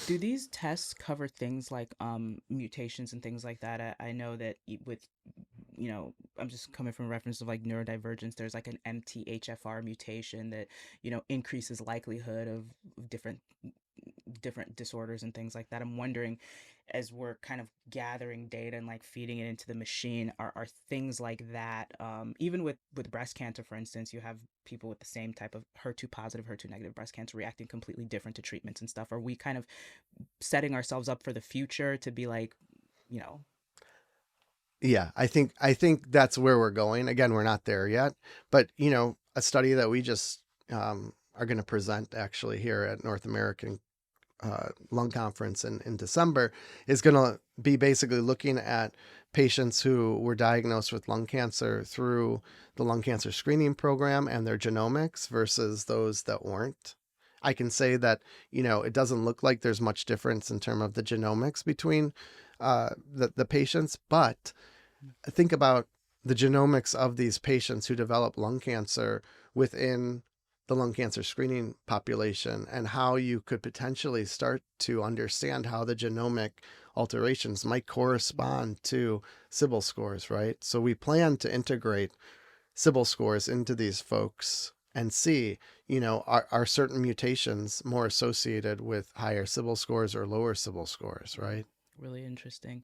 Do these tests cover things like mutations and things like that? I know that with, I'm just coming from reference of like neurodivergence. There's like an MTHFR mutation that, increases likelihood of different disorders and things like that. I'm wondering, as we're kind of gathering data and like feeding it into the machine, are things like that, even with breast cancer, for instance, you have people with the same type of HER2 positive, HER2 negative breast cancer reacting completely different to treatments and stuff. Are we kind of setting ourselves up for the future to be like, you know, Yeah, I think that's where we're going. Again, we're not there yet, but a study that we just are going to present actually here at North American Lung Conference in December is going to be basically looking at patients who were diagnosed with lung cancer through the lung cancer screening program and their genomics versus those that weren't. I can say that, it doesn't look like there's much difference in terms of the genomics between the patients, but think about the genomics of these patients who develop lung cancer within the lung cancer screening population and how you could potentially start to understand how the genomic alterations might correspond to SIBL scores, right? So we plan to integrate SIBL scores into these folks and see, are certain mutations more associated with higher SIBL scores or lower SIBL scores, right? really interesting.